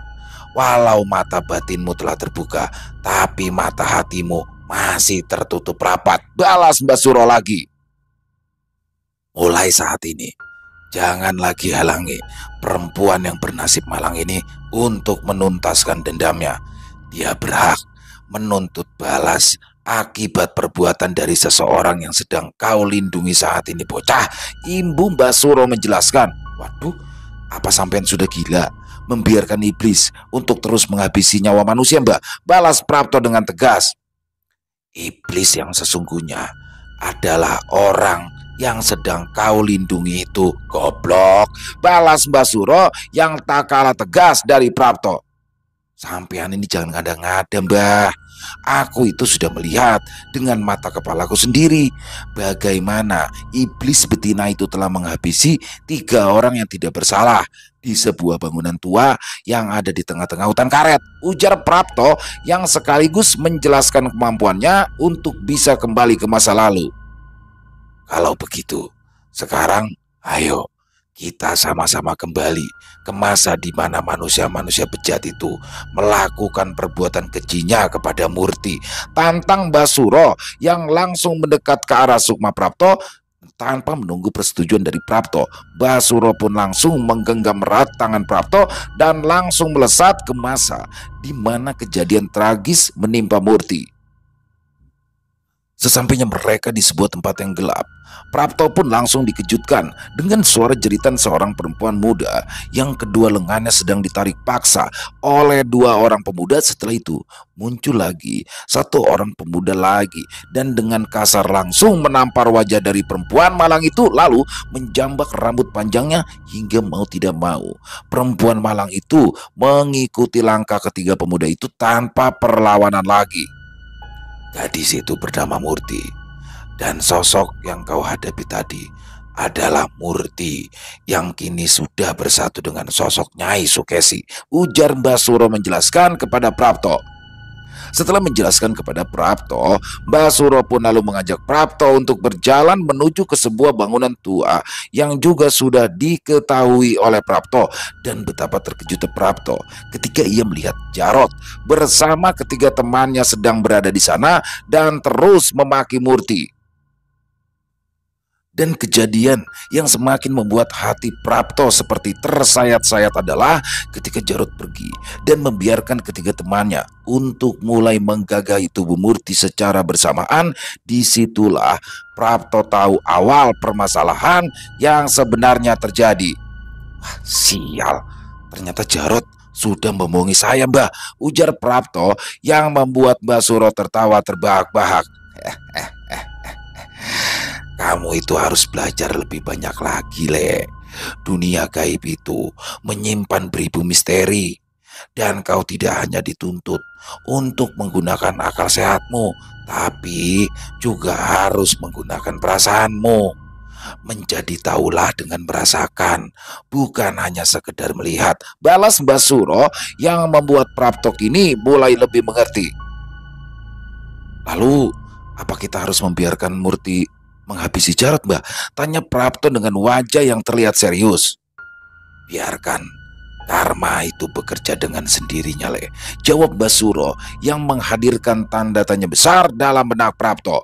Walau mata batinmu telah terbuka, tapi mata hatimu masih tertutup rapat. Balas Mbah Suro lagi. Mulai saat ini, jangan lagi halangi perempuan yang bernasib malang ini untuk menuntaskan dendamnya. Dia berhak menuntut balas akibat perbuatan dari seseorang yang sedang kau lindungi saat ini, bocah. Imbu Mbah Suro menjelaskan. Waduh, apa sampean sudah gila membiarkan iblis untuk terus menghabisi nyawa manusia, Mbak? Balas Prapto dengan tegas. Iblis yang sesungguhnya adalah orang yang sedang kau lindungi itu, goblok. Balas Mbah Suro yang tak kalah tegas dari Prapto. Sampean ini jangan ngada-ngada, Mbah. Aku itu sudah melihat dengan mata kepalaku sendiri bagaimana iblis betina itu telah menghabisi 3 orang yang tidak bersalah di sebuah bangunan tua yang ada di tengah-tengah hutan karet, ujar Prapto yang sekaligus menjelaskan kemampuannya untuk bisa kembali ke masa lalu. Kalau begitu, sekarang ayo kita sama-sama kembali ke masa di mana manusia-manusia bejat itu melakukan perbuatan kejinya kepada Murti. Tantang Mbah Suro yang langsung mendekat ke arah Sukma Prapto tanpa menunggu persetujuan dari Prapto. Mbah Suro pun langsung menggenggam erat tangan Prapto dan langsung melesat ke masa di mana kejadian tragis menimpa Murti. Sesampainya mereka di sebuah tempat yang gelap, Prapto pun langsung dikejutkan dengan suara jeritan seorang perempuan muda yang kedua lengannya sedang ditarik paksa oleh 2 orang pemuda. Setelah itu muncul lagi 1 orang pemuda lagi dan dengan kasar langsung menampar wajah dari perempuan malang itu, lalu menjambak rambut panjangnya hingga mau tidak mau perempuan malang itu mengikuti langkah ketiga pemuda itu tanpa perlawanan lagi. Gadis itu bernama Murti, dan sosok yang kau hadapi tadi adalah Murti yang kini sudah bersatu dengan sosok Nyai Sukesi, ujar Mbah Suro menjelaskan kepada Prapto. Setelah menjelaskan kepada Prapto, Mbah Suro pun lalu mengajak Prapto untuk berjalan menuju ke sebuah bangunan tua yang juga sudah diketahui oleh Prapto. Dan betapa terkejutnya Prapto ketika ia melihat Jarot bersama ketiga temannya sedang berada di sana dan terus memaki Murti. Dan kejadian yang semakin membuat hati Prapto seperti tersayat-sayat adalah ketika Jarot pergi dan membiarkan ketiga temannya untuk mulai menggagahi tubuh Murti secara bersamaan. Disitulah Prapto tahu awal permasalahan yang sebenarnya terjadi. Wah, sial, ternyata Jarot sudah membohongi saya, Mbah, ujar Prapto yang membuat Mbah Suro tertawa terbahak-bahak. Kamu itu harus belajar lebih banyak lagi, Le. Dunia gaib itu menyimpan beribu misteri. Dan kau tidak hanya dituntut untuk menggunakan akal sehatmu, tapi juga harus menggunakan perasaanmu. Menjadi tahulah dengan merasakan, bukan hanya sekedar melihat. Balas Mbah Suro yang membuat Prapto kini mulai lebih mengerti. Lalu, apa kita harus membiarkan Murti menghabisi Jarot, Mbah? Tanya Prapto dengan wajah yang terlihat serius. Biarkan karma itu bekerja dengan sendirinya, Le, jawab Mbah Suro yang menghadirkan tanda tanya besar dalam benak Prapto.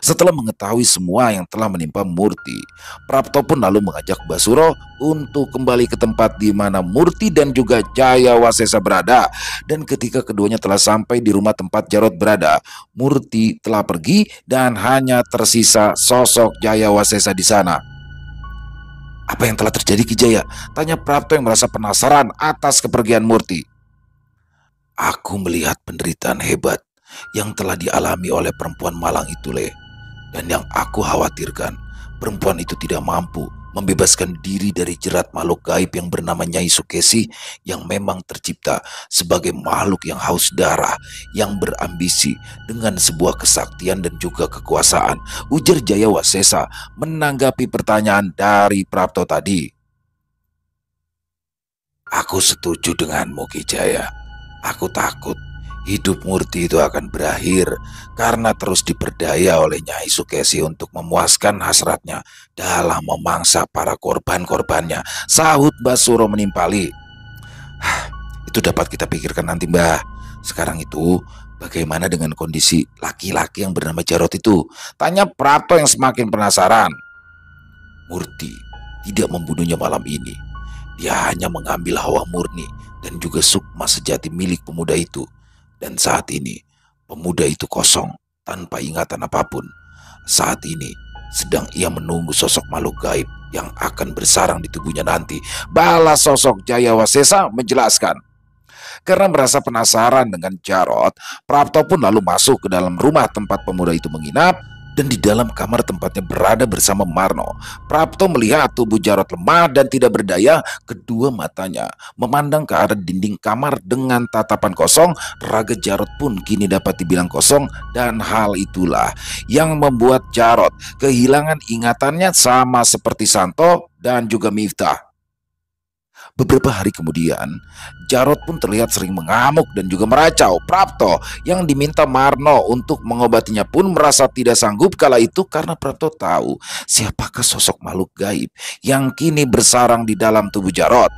Setelah mengetahui semua yang telah menimpa Murti, Prapto pun lalu mengajak Mbah Suro untuk kembali ke tempat di mana Murti dan juga Jayawasesa berada. Dan ketika keduanya telah sampai di rumah tempat Jarot berada, Murti telah pergi dan hanya tersisa sosok Jayawasesa di sana. Apa yang telah terjadi, Ki Jaya? Tanya Prapto yang merasa penasaran atas kepergian Murti. Aku melihat penderitaan hebat yang telah dialami oleh perempuan malang itu, Le. Dan yang aku khawatirkan, perempuan itu tidak mampu membebaskan diri dari jerat makhluk gaib yang bernama Nyai Sukesi yang memang tercipta sebagai makhluk yang haus darah, yang berambisi dengan sebuah kesaktian dan juga kekuasaan, ujar Jayawasesa menanggapi pertanyaan dari Prapto tadi. Aku setuju denganmu, Ki Jaya. Aku takut hidup Murti itu akan berakhir karena terus diperdaya oleh Nyai Sukesi untuk memuaskan hasratnya dalam memangsa para korban-korbannya, sahut Basuro menimpali. Itu dapat kita pikirkan nanti, Mbah. Sekarang itu bagaimana dengan kondisi laki-laki yang bernama Jarot itu? Tanya Prapto yang semakin penasaran. Murti tidak membunuhnya malam ini. Dia hanya mengambil hawa murni dan juga sukma sejati milik pemuda itu. Dan saat ini, pemuda itu kosong, tanpa ingatan apapun. Saat ini, sedang ia menunggu sosok makhluk gaib yang akan bersarang di tubuhnya nanti. Balas sosok Jayawasesa menjelaskan. Karena merasa penasaran dengan Jarot, Prapto pun lalu masuk ke dalam rumah tempat pemuda itu menginap. Dan di dalam kamar tempatnya berada bersama Marno, Prapto melihat tubuh Jarot lemah dan tidak berdaya. Kedua matanya memandang ke arah dinding kamar dengan tatapan kosong. Raga Jarot pun kini dapat dibilang kosong, dan hal itulah yang membuat Jarot kehilangan ingatannya sama seperti Santo dan juga Miftah. Beberapa hari kemudian, Jarot pun terlihat sering mengamuk dan juga meracau. Prapto yang diminta Marno untuk mengobatinya pun merasa tidak sanggup kala itu karena Prapto tahu siapakah sosok makhluk gaib yang kini bersarang di dalam tubuh Jarot.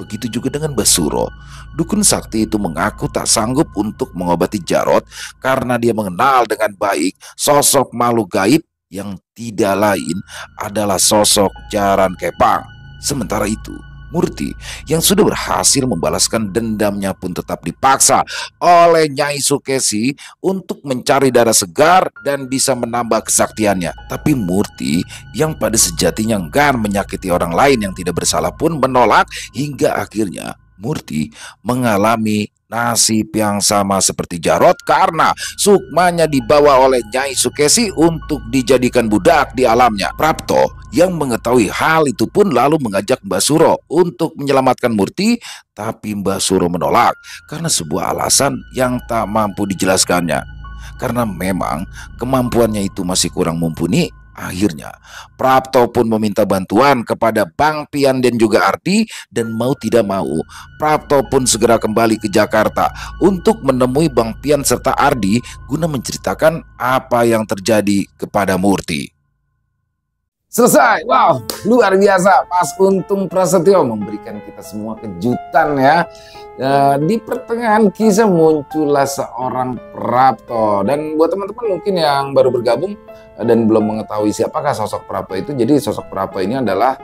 Begitu juga dengan Basuro. Dukun sakti itu mengaku tak sanggup untuk mengobati Jarot karena dia mengenal dengan baik sosok makhluk gaib yang tidak lain adalah sosok Jaran Kepang. Sementara itu, Murti yang sudah berhasil membalaskan dendamnya pun tetap dipaksa oleh Nyai Sukesi untuk mencari darah segar dan bisa menambah kesaktiannya. Tapi Murti yang pada sejatinya enggan menyakiti orang lain yang tidak bersalah pun menolak, hingga akhirnya Murti mengalami nasib yang sama seperti Jarot karena sukmanya dibawa oleh Nyai Sukesi untuk dijadikan budak di alamnya. Prapto yang mengetahui hal itu pun lalu mengajak Mbah Suro untuk menyelamatkan Murti, tapi Mbah Suro menolak karena sebuah alasan yang tak mampu dijelaskannya. Karena memang kemampuannya itu masih kurang mumpuni. Akhirnya Prapto pun meminta bantuan kepada Bang Pian dan juga Ardi, dan mau tidak mau Prapto pun segera kembali ke Jakarta untuk menemui Bang Pian serta Ardi guna menceritakan apa yang terjadi kepada Murti. Selesai. Wow, luar biasa. Mas Untung Prasetyo memberikan kita semua kejutan ya. Di pertengahan kisah muncullah seorang Prapto. Dan buat teman-teman mungkin yang baru bergabung dan belum mengetahui siapakah sosok Prapto itu, jadi sosok Prapto ini adalah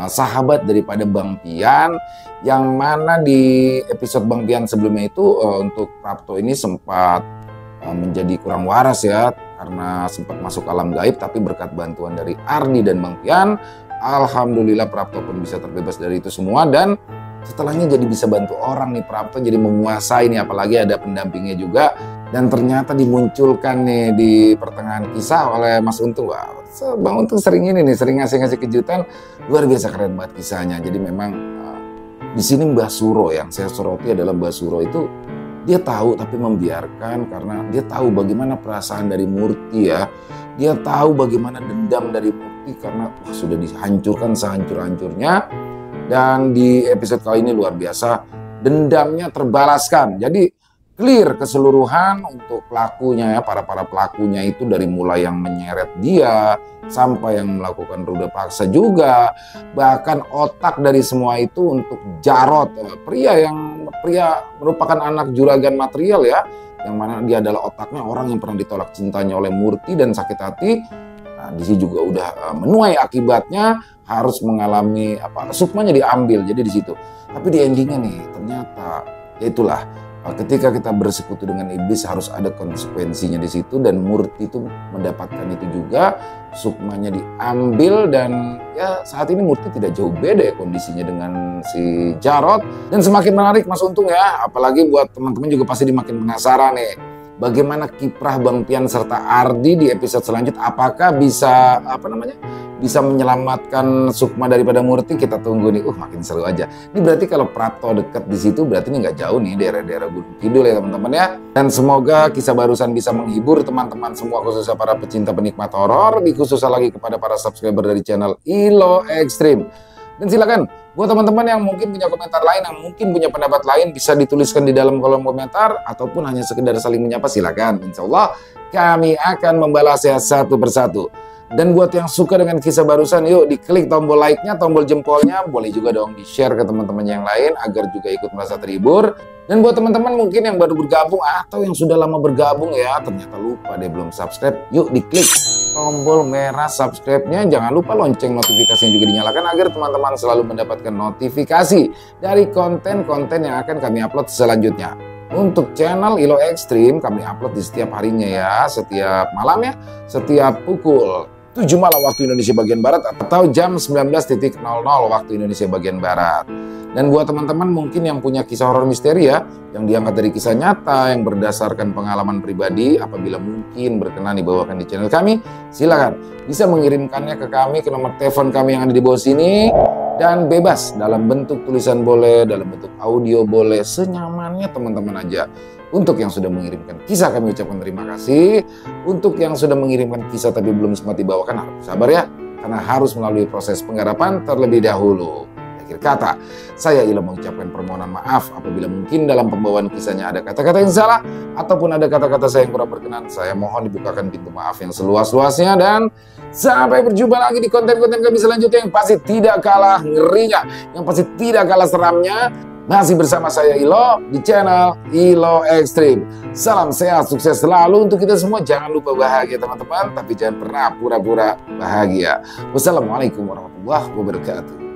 sahabat daripada Bang Pian, yang mana di episode Bang Pian sebelumnya itu untuk Prapto ini sempat menjadi kurang waras ya, karena sempat masuk alam gaib. Tapi berkat bantuan dari Ardi dan Bang Pian, alhamdulillah Prapto pun bisa terbebas dari itu semua. Dan setelahnya jadi bisa bantu orang nih, Prapto jadi menguasai nih, apalagi ada pendampingnya juga. Dan ternyata dimunculkan nih di pertengahan kisah oleh Mas Untung. Wah, Bang Untung sering ini nih, sering ngasih kejutan. Luar biasa keren banget kisahnya. Jadi memang di sini Mbah Suro yang saya soroti adalah Mbah Suro itu, dia tahu tapi membiarkan karena dia tahu bagaimana perasaan dari Murti ya. Dia tahu bagaimana dendam dari Murti karena sudah dihancurkan sehancur-hancurnya. Dan di episode kali ini luar biasa, dendamnya terbalaskan. Jadi clear keseluruhan untuk pelakunya ya, para pelakunya itu, dari mulai yang menyeret dia sampai yang melakukan ruda paksa juga, bahkan otak dari semua itu untuk Jarot, pria merupakan anak juragan material ya, yang mana dia adalah otaknya orang yang pernah ditolak cintanya oleh Murti dan sakit hati. Nah, di sini juga udah menuai akibatnya, harus mengalami sukmanya diambil. Jadi di situ. Tapi di endingnya nih ternyata ya itulah, ketika kita bersekutu dengan iblis harus ada konsekuensinya di situ, dan Murti itu mendapatkan itu juga, sukmanya diambil. Dan ya saat ini Murti tidak jauh beda ya kondisinya dengan si Jarot. Dan semakin menarik Mas Untung ya, apalagi buat teman-teman juga pasti makin penasaran nih. bagaimana kiprah Bang Pian serta Ardi di episode selanjutnya. Apakah bisa bisa menyelamatkan Sukma daripada Murti? Kita tunggu nih. Makin seru aja. Ini berarti kalau Prapto dekat di situ berarti ini nggak jauh nih, daerah-daerah Gunung Kidul ya teman-teman ya. Dan semoga kisah barusan bisa menghibur teman-teman semua, khususnya para pecinta penikmat horor, lebih khususnya lagi kepada para subscriber dari channel Ilo Extreme. Dan silakan buat teman-teman yang mungkin punya komentar lain, yang mungkin punya pendapat lain, bisa dituliskan di dalam kolom komentar ataupun hanya sekedar saling menyapa, silakan. Insya Allah kami akan membalasnya satu persatu. Dan buat yang suka dengan kisah barusan, yuk diklik tombol like-nya, tombol jempolnya, boleh juga dong di-share ke teman-teman yang lain agar juga ikut merasa terhibur. Dan buat teman-teman mungkin yang baru bergabung atau yang sudah lama bergabung ya, ternyata lupa deh belum subscribe, yuk diklik tombol merah subscribe-nya, jangan lupa lonceng notifikasinya juga dinyalakan agar teman-teman selalu mendapatkan notifikasi dari konten-konten yang akan kami upload selanjutnya. Untuk channel Ilo Extreme kami upload di setiap harinya ya, setiap malam ya, setiap pukul 7 malam waktu Indonesia bagian Barat atau jam 19.00 waktu Indonesia bagian Barat. Dan buat teman-teman mungkin yang punya kisah horor misteri ya, yang diangkat dari kisah nyata, yang berdasarkan pengalaman pribadi, apabila mungkin berkenan dibawakan di channel kami, silakan bisa mengirimkannya ke kami, ke nomor telepon kami yang ada di bawah sini. Dan bebas, dalam bentuk tulisan boleh, dalam bentuk audio boleh, senyamannya teman-teman aja. Untuk yang sudah mengirimkan kisah kami ucapkan terima kasih. Untuk yang sudah mengirimkan kisah tapi belum sempat dibawakan, harus sabar ya, karena harus melalui proses penggarapan terlebih dahulu. Akhir kata, saya Ilo mengucapkan permohonan maaf apabila mungkin dalam pembawaan kisahnya ada kata-kata yang salah ataupun ada kata-kata saya yang kurang berkenan. Saya mohon dibukakan pintu maaf yang seluas-luasnya, dan sampai berjumpa lagi di konten-konten kami selanjutnya yang pasti tidak kalah ngerinya, yang pasti tidak kalah seramnya. Masih bersama saya Ilo di channel Ilo Extreme. Salam sehat, sukses selalu untuk kita semua. Jangan lupa bahagia teman-teman, tapi jangan pernah pura-pura bahagia. Wassalamualaikum warahmatullahi wabarakatuh.